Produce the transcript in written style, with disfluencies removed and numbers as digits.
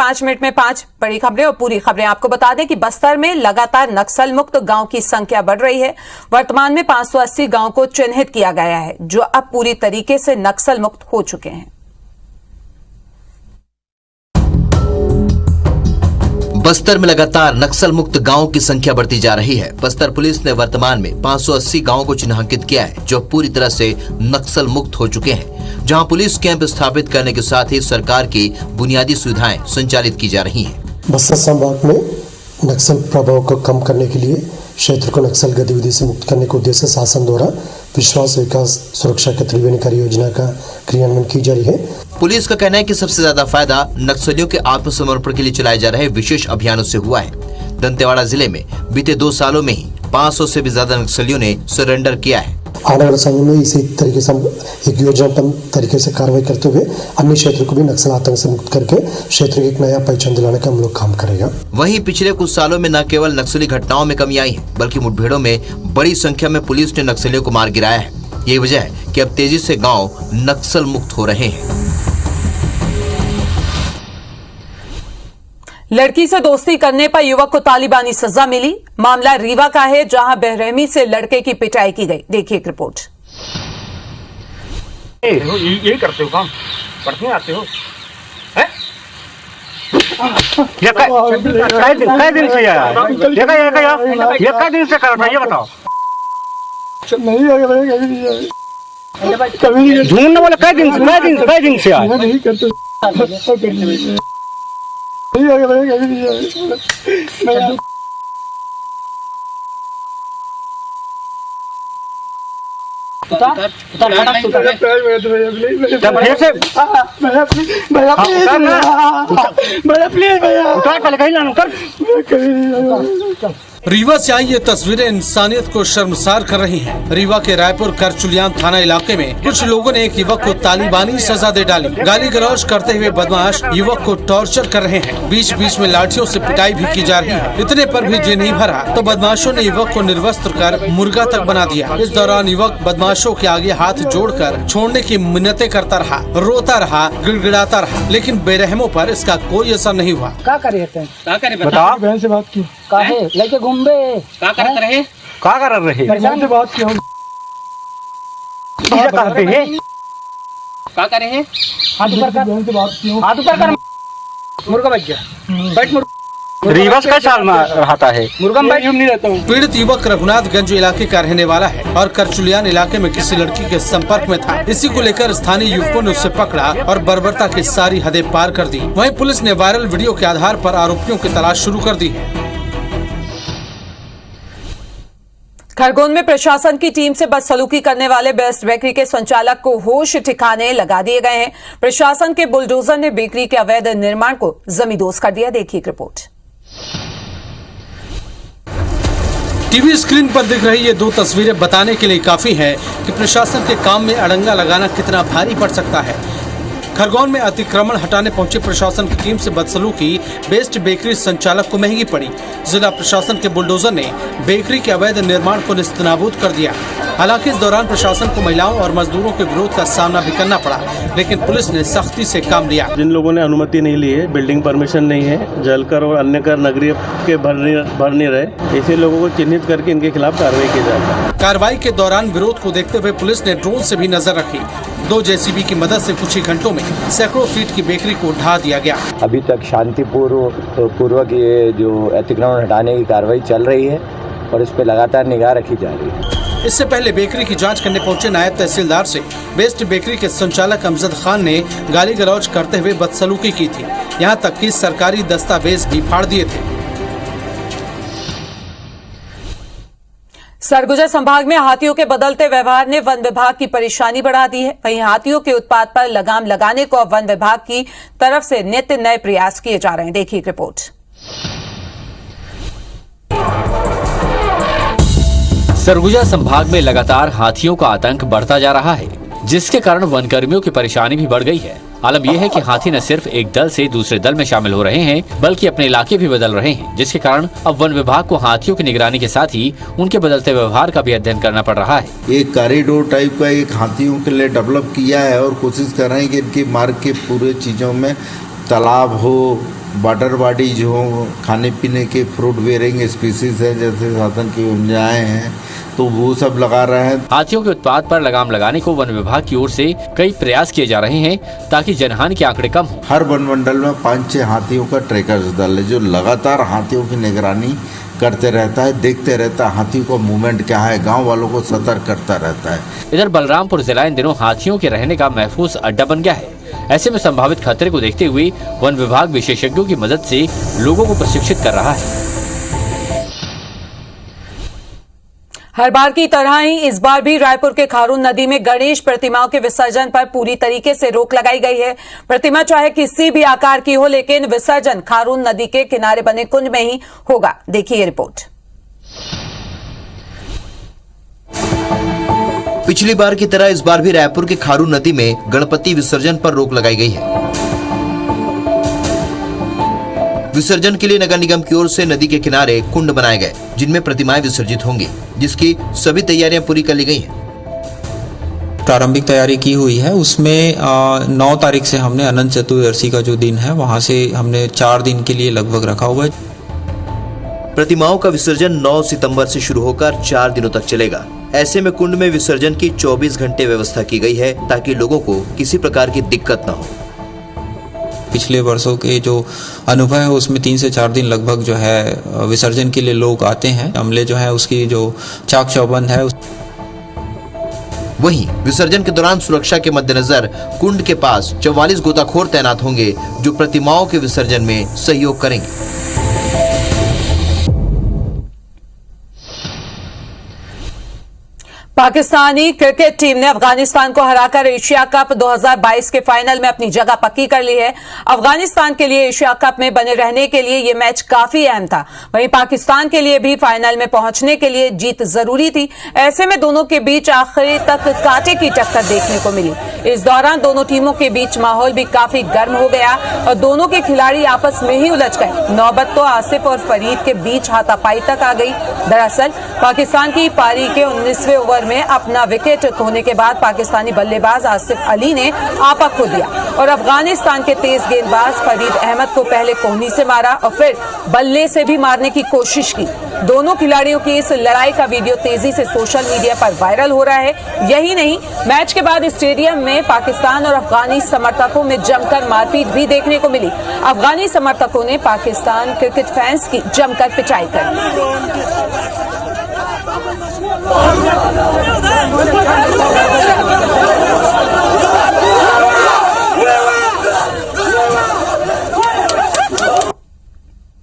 5 minute में 5 बड़ी खबरें और पूरी खबरें। आपको बता दें कि बस्तर में लगातार नक्सल मुक्त गांव की संख्या बढ़ रही है। वर्तमान में 580 गांव को चिन्हित किया गया है जो अब पूरी तरीके से नक्सल मुक्त हो चुके हैं। बस्तर में लगातार नक्सल मुक्त गांवों की संख्या बढ़ती जा रही है। बस्तर पुलिस ने वर्तमान में 580 गांवों को चिन्हांकित किया है जो पूरी तरह से नक्सल मुक्त हो चुके हैं, जहां पुलिस कैंप स्थापित करने के साथ ही सरकार की बुनियादी सुविधाएं संचालित की जा रही हैं। बस्तर संभाग में नक्सल प्रभाव को कम करने के लिए क्षेत्र को नक्सल गतिविधि से मुक्त करने के उद्देश्य से शासन द्वारा विश्वास विकास सुरक्षा के त्रिवेणीकारी योजना का क्रियान्वयन की जा रही है। पुलिस का कहना है कि सबसे ज्यादा फायदा नक्सलियों के आत्मसमर्पण के लिए चलाए जा रहे विशेष अभियानों से हुआ है। दंतेवाड़ा जिले में बीते 2 सालों में ही 500 से भी ज्यादा नक्सलियों ने सरेंडर किया है। आने वाले समय में इसी तरीके से एक योजनाबद्ध तरीके से कार्रवाई करते हुए अन्य क्षेत्र को भी नक्सल आतंक से मुक्त करके क्षेत्र की एक नया पहचान दिलाने का हम लोग काम करेगा। वहीं पिछले कुछ सालों में न केवल नक्सली घटनाओं में कमी आई है बल्कि मुठभेड़ों में बड़ी संख्या में पुलिस ने नक्सलियों को मार गिराया है। यही वजह है कि अब तेजी से गाँव नक्सल मुक्त हो रहे हैं। लड़की से दोस्ती करने पर युवक को तालिबानी सजा मिली। मामला रीवा का है जहां बेरहमी से लड़के की पिटाई की गई। देखिए एक रिपोर्ट। यही करते हो काम, पढ़ने आते हो? हैं? ये कै दिन से यार? ये कै दिन से कर रहा है ये बताओ? नहीं कभी झूठ न बोले। कै दिन से यार? नहीं करते। रीवा से आई ये तस्वीरें इंसानियत को शर्मसार कर रही हैं। रीवा के रायपुर करचुलियान थाना इलाके में कुछ लोगों ने एक युवक को तालिबानी सजा दे डाली। गाली गलौज करते हुए बदमाश युवक को टॉर्चर कर रहे हैं। बीच बीच में लाठियों से पिटाई भी की जा रही है। इतने पर भी जी नहीं भरा तो बदमाशों ने युवक को निर्वस्त्र कर मुर्गा तक बना दिया। इस दौरान युवक बदमाशों के आगे हाथ जोड़कर छोड़ने की मिन्नतें करता रहा, रोता रहा, गिड़गिड़ाता रहा, लेकिन बेरहमों पर इसका कोई असर नहीं हुआ। क्या करे बताओ। बहन से बात की लेके घूमबे क्या कर रहे? बात की क्या करे हैं? हाथ ऊपर कर मुर्गा बच गया। बैठ मुर्गा। रिवर्स का चाल रहता है। मुर्गा बैठ नहीं रहता हूँ। पीड़ित युवक रघुनाथगंज इलाके का रहने वाला है और करचुलियान इलाके में किसी लड़की के संपर्क में था। इसी को लेकर स्थानीय युवकों ने उसे पकड़ा और बर्बरता की सारी हदें पार कर दी। वहीं पुलिस ने वायरल वीडियो के आधार पर आरोपियों की तलाश शुरू कर दी है। खरगोन में प्रशासन की टीम से बदसलूकी करने वाले बेस्ट बेकरी के संचालक को होश ठिकाने लगा दिए गए हैं। प्रशासन के बुलडोजर ने बेकरी के अवैध निर्माण को जमींदोज कर दिया। देखिए एक रिपोर्ट। टीवी स्क्रीन पर दिख रही ये 2 तस्वीरें बताने के लिए काफी है कि प्रशासन के काम में अड़ंगा लगाना कितना भारी पड़ सकता है। खरगोन में अतिक्रमण हटाने पहुंचे प्रशासन की टीम से बदसलूकी बेस्ट बेकरी संचालक को महंगी पड़ी। जिला प्रशासन के बुलडोजर ने बेकरी के अवैध निर्माण को निस्तनाबूद कर दिया। हालांकि इस दौरान प्रशासन को महिलाओं और मजदूरों के विरोध का सामना भी करना पड़ा, लेकिन पुलिस ने सख्ती से काम लिया। जिन लोगों ने अनुमति नहीं ली है, बिल्डिंग परमिशन नहीं है, जलकर और अन्य कर नगरीय के भर नहीं रहे, ऐसे लोगों को चिन्हित करके इनके खिलाफ कार्रवाई की जाए। कार्रवाई के दौरान विरोध को देखते हुए पुलिस ने ड्रोन से भी नजर रखी। 2 जेसीबी की मदद से कुछ ही घंटों में सैकड़ों फीट की बेकरी को ढा दिया गया। अभी तक शांतिपूर्वक ये जो अतिक्रमण हटाने की कार्रवाई चल रही है और इस पर लगातार निगाह रखी जा रही है। इससे पहले बेकरी की जांच करने पहुंचे नायब तहसीलदार से बेस्ट बेकरी के संचालक अमजद खान ने गाली गलौज करते हुए बदसलूकी की थी। यहां तक कि सरकारी दस्तावेज भी फाड़ दिए थे। सरगुजा संभाग में हाथियों के बदलते व्यवहार ने वन विभाग की परेशानी बढ़ा दी है। वहीं हाथियों के उत्पात पर लगाम लगाने को अब वन विभाग की तरफ से नित्य नए प्रयास किए जा रहे हैं। देखिए एक रिपोर्ट। सरगुजा संभाग में लगातार हाथियों का आतंक बढ़ता जा रहा है, जिसके कारण वन कर्मियों की परेशानी भी बढ़ गई है। आलम यह है कि हाथी न सिर्फ एक दल से दूसरे दल में शामिल हो रहे हैं, बल्कि अपने इलाके भी बदल रहे हैं, जिसके कारण अब वन विभाग को हाथियों की निगरानी के साथ ही उनके बदलते व्यवहार का भी अध्ययन करना पड़ रहा है। एक कॉरिडोर टाइप का एक हाथियों के लिए डेवलप किया है और कोशिश कर रहे हैं कि इनकी मार्ग के पूरे चीजों में तालाब हो, वाटर बॉडीज हो, खाने पीने के फ्रूट बेरिंग स्पीसीज है जैसे साधन की उपजाएं हैं, तो वो सब लगा रहे हैं। हाथियों के उत्पात पर लगाम लगाने को वन विभाग की ओर से कई प्रयास किए जा रहे हैं ताकि जनहानि के आंकड़े कम हो। हर वन मंडल में 5-6 हाथियों का ट्रैकर्स दल है जो लगातार हाथियों की निगरानी करते रहता है, देखते रहता है हाथियों का मूवमेंट क्या है, गांव वालों को सतर्क करता रहता है। इधर बलरामपुर जिला इन दिनों हाथियों के रहने का महफूज अड्डा बन गया है। ऐसे में संभावित खतरे को देखते हुए वन विभाग विशेषज्ञों की मदद से लोगों को प्रशिक्षित कर रहा है। हर बार की तरह ही इस बार भी रायपुर के खारून नदी में गणेश प्रतिमाओं के विसर्जन पर पूरी तरीके से रोक लगाई गई है। प्रतिमा चाहे किसी भी आकार की हो, लेकिन विसर्जन खारून नदी के किनारे बने कुंड में ही होगा। देखिए रिपोर्ट। पिछली बार की तरह इस बार भी रायपुर के खारून नदी में गणपति विसर्जन पर रोक लगाई गई है। विसर्जन के लिए नगर निगम की ओर से नदी के किनारे कुंड बनाए गए जिनमें प्रतिमाएं विसर्जित होंगी, जिसकी सभी तैयारियां पूरी कर ली गई हैं। प्रारंभिक तैयारी की हुई है, उसमें 9 तारीख से हमने अनंत चतुर्दशी का जो दिन है वहां से हमने 4 दिन के लिए लगभग रखा हुआ है। प्रतिमाओं का विसर्जन 9 सितंबर से शुरू होकर 4 दिनों तक चलेगा। ऐसे में कुंड में विसर्जन की 24 घंटे व्यवस्था की गई है ताकि लोगों को किसी प्रकार की दिक्कत न हो। पिछले वर्षों के जो अनुभव है उसमें 3 से 4 दिन लगभग जो है विसर्जन के लिए लोग आते हैं। अमले जो है उसकी जो चाक चौबंद है वहीं विसर्जन के दौरान सुरक्षा के मद्देनजर कुंड के पास 44 गोताखोर तैनात होंगे जो प्रतिमाओं के विसर्जन में सहयोग करेंगे। पाकिस्तानी क्रिकेट टीम ने अफगानिस्तान को हराकर एशिया कप 2022 के फाइनल में अपनी जगह पक्की कर ली है। अफगानिस्तान के लिए एशिया कप में बने रहने के लिए यह मैच काफी अहम था। वहीं पाकिस्तान के लिए भी फाइनल में पहुंचने के लिए जीत जरूरी थी। ऐसे में दोनों के बीच आखिर तक कांटे की टक्कर देखने को मिली। इस दौरान दोनों टीमों के बीच माहौल भी काफी गर्म हो गया और दोनों के खिलाड़ी आपस में ही उलझ गए। नौबत तो आसिफ और फरीद के बीच हाथापाई तक आ गई। दरअसल पाकिस्तान की पारी के 19वें ओवर में अपना विकेट खोने के बाद पाकिस्तानी बल्लेबाज आसिफ अली ने आपा खो दिया और अफगानिस्तान के तेज गेंदबाज फरीद अहमद को पहले कोहनी से मारा और फिर बल्ले से भी मारने की कोशिश की। दोनों खिलाड़ियों की इस लड़ाई का वीडियो तेजी से सोशल मीडिया पर वायरल हो रहा है। यही नहीं, मैच के बाद स्टेडियम में पाकिस्तान और अफगानी समर्थकों में जमकर मारपीट भी देखने को मिली। अफगानी समर्थकों ने पाकिस्तान क्रिकेट फैंस की जमकर पिटाई कर दी।